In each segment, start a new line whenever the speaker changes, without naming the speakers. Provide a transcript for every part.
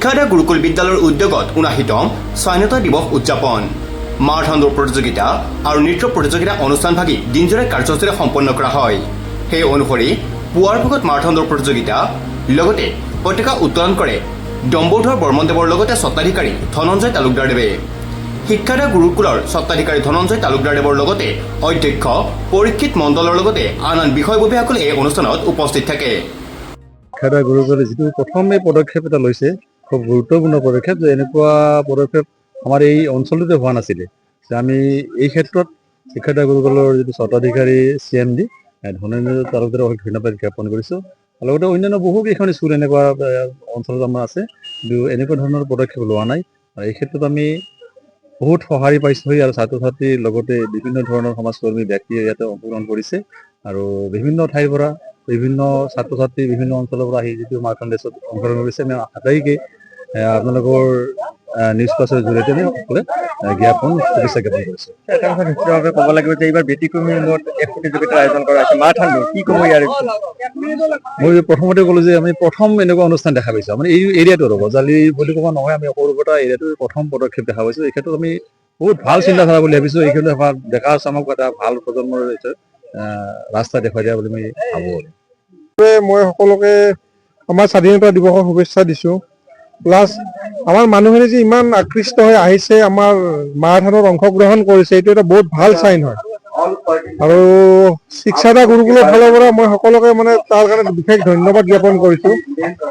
শিক্ষাদাতা গুৰুকুল বিদ্যালয়ৰ উদ্যোগত ৭৯তম স্বাধীনতা দিৱস উদযাপন মাৰাথন দৌৰ প্ৰতিযোগিতা আৰু নৃত্য প্ৰতিযোগিতা অনুষ্ঠানভাগী দিনজোৰা কাৰ্যসূচীৰে সম্পন্ন কৰা হয়। সেই অনুসৰি পুৱাৰ ভাগত মাৰাথন দৌৰ প্ৰতিযোগিতা লগতে পতাকা উত্তোলন কৰে ডম্বৰুধৰ বৰ্মনদেৱৰ লগতে স্বত্বাধিকাৰী ধনঞ্জয় তালুকদাৰদেৱে। শিক্ষাদাতা গুৰুকুলৰ স্বত্বাধিকাৰী ধনঞ্জয় তালুকদাৰদেৱৰ লগতে অধ্যক্ষ পৰীক্ষিত মণ্ডলৰ লগতে আন বিষয়ববীয়াসকলে এই অনুষ্ঠানত উপস্থিত থাকে।
শিক্ষাদাতা গুৰুকুলে যিটো প্ৰথমে পদক্ষেপ এটা লৈছে, খুব গুৰুত্বপূৰ্ণ পদক্ষেপ, যে এনেকুৱা পদক্ষেপ আমাৰ এই অঞ্চলটোতে হোৱা নাছিলে। আমি এই ক্ষেত্ৰত শিক্ষাদাতা গুৰুকুলৰ যিটো স্বত্বাধিকাৰী CMD ধনঞ্জয় তালুকদাৰক অশেষ ধন্যবাদ জ্ঞাপন কৰিছোঁ। লগতে অন্যান্য বহুকেইখন স্কুল এনেকুৱা অঞ্চলত আমাৰ আছে, কিন্তু এনেকুৱা ধৰণৰ পদক্ষেপ লোৱা নাই। আৰু এই ক্ষেত্ৰত আমি বহুত সঁহাৰি পাইছোঁ আৰু ছাত্ৰ ছাত্ৰীৰ লগতে বিভিন্ন ধৰণৰ সমাজকৰ্মী ব্যক্তিয়ে ইয়াতে অংশগ্ৰহণ কৰিছে। আৰু বিভিন্ন ঠাইৰ পৰা বিভিন্ন ছাত্ৰ ছাত্ৰী বিভিন্ন অঞ্চলৰ পৰা আহি যিটো মাৰাথন ৰেচত অংশগ্ৰহণ কৰিছে, আমি আটাইকে আপোনালোকৰ নিউজ প্লাছৰ জৰিয়তে আমি সকলোৱে জ্ঞাপন শুভেচ্ছা জ্ঞাপন কৰিছোঁ।
এটা কথা নিশ্চিতভাৱে ক'ব লাগিব যে এইবাৰ ব্যতিক্ৰমী ৰুমত এক প্ৰতিযোগিতাৰ আয়োজন কৰা হৈছে মাৰাথন দৌৰ, কি ক'ব ইয়াৰ?
মই প্ৰথমতে ক'লো যে আমি প্ৰথম এনেকুৱা অনুষ্ঠান দেখা পাইছোঁ। মানে এই এৰিয়াটো ৰ'ব জালি বুলি ক'ব নহয়, আমি সৰুপৰা এৰিয়াটোৰ প্ৰথম পদক্ষেপ দেখা পাইছোঁ। এই ক্ষেত্ৰত আমি বহুত ভাল চিন্তাধাৰা বুলি ভাবিছোঁ। এই ক্ষেত্ৰত আমাৰ ডেকা চামক এটা ভাল প্ৰজন্মৰ ৰাস্তা দেখুৱাই দিয়া বুলি মই ভাবোঁ।
মই সকলোকে আমাৰ স্বাধীনতা দিৱসৰ শুভেচ্ছা দিছোঁ। প্লাছ আমাৰ মানুহখিনি যে ইমান আকৃষ্ট হৈ আহিছে, আমাৰ মাৰাথনত অংশগ্ৰহণ কৰিছে, এইটো এটা বহুত ভাল চাইন হয়। আৰু শিক্ষাদাতা গুৰুকুলৰ ফালৰ পৰা মই সকলোকে মানে তাৰ কাৰণে বিশেষ ধন্যবাদ জ্ঞাপন কৰিছোঁ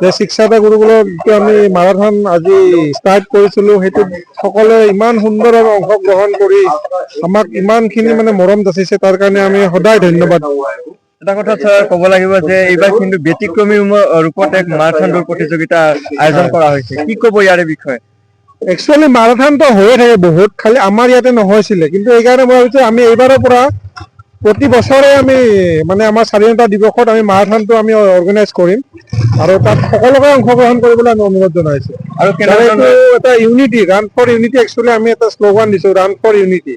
যে শিক্ষাদাতা গুৰুকুলৰ যিটো আমি মাৰাথন আজি ষ্টাৰ্ট কৰিছিলোঁ, সেইটোত সকলোৱে ইমান সুন্দৰভাৱে অংশগ্ৰহণ কৰি আমাক ইমানখিনি মানে মৰম যাচিছে, তাৰ কাৰণে আমি সদায় ধন্যবাদ।
এটা কথা ছাৰ ক'ব লাগিব যে এইবাৰ কিন্তু ব্যতিক্ৰমী ৰূপত এক মাৰাথন দৌৰ প্ৰতিযোগিতা আয়োজন কৰা হৈছে, কি ক'ব ইয়াৰে বিষয়ে?
একচুৱেলি মাৰাথনটো হৈয়ে থাকে বহুত, খালি আমাৰ ইয়াতে নহৈছিলে, কিন্তু এইকাৰণে মই ভাবিছোঁ আমি এইবাৰৰ পৰা প্ৰতি বছৰে আমি মানে আমাৰ স্বাধীনতা দিৱসত আমি মাৰাথনটো আমি অৰ্গেনাইজ কৰিম আৰু তাত সকলোকে অংশগ্ৰহণ কৰিবলৈ আমি অনুৰোধ জনাইছোঁ। আৰু এটা unity, run for unity, actually আমি এটা শ্লোগান দিছোঁ, ৰান ফৰ ইউনিটি।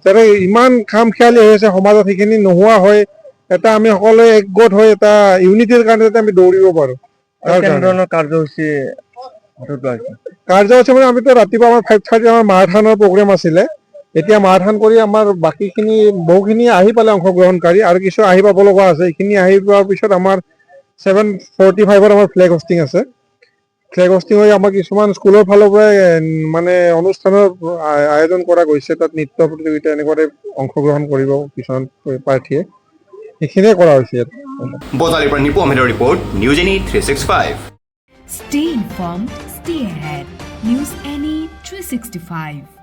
যাতে ইমান খাম খেয়ালি হৈ আছে সমাজত, সেইখিনি নোহোৱা হয় এটা আমি সকলোৱে একগোট হৈ এটা ইউনিটিৰ কাৰণে যাতে আমি দৌৰিব পাৰোঁ।
কেনেধৰণৰ কাৰ্যসূচী
মানে আমিতো ৰাতিপুৱা আমাৰ 5:30 আমাৰ মাৰাথনৰ প্ৰগ্ৰেম আছিলে। এতিয়া মাৰাথন কৰি আমাৰ বাকীখিনি বহুখিনি আহি পালে অংশগ্ৰহণকাৰী, আৰু কিছু আহি পাব লগা আছে। এইখিনি আহি পোৱাৰ পিছত আমাৰ 7:45 আমাৰ ফ্লেগ হোষ্টিং আছে। ফ্লেগ হোষ্টিং হৈ আমাৰ কিছুমান স্কুলৰ ফালৰ পৰাই মানে অনুষ্ঠানৰ আয়োজন কৰা গৈছে। তাত নৃত্য প্ৰতিযোগিতা এনেকুৱাতে অংশগ্ৰহণ কৰিব কিছুমান প্ৰাৰ্থীয়ে, সেইখিনিয়ে কৰা হৈছে ইয়াত।
বজালিৰ পৰা নিপু আহমেদৰ report, news any 365।
Stay informed, stay ahead. News Any 365.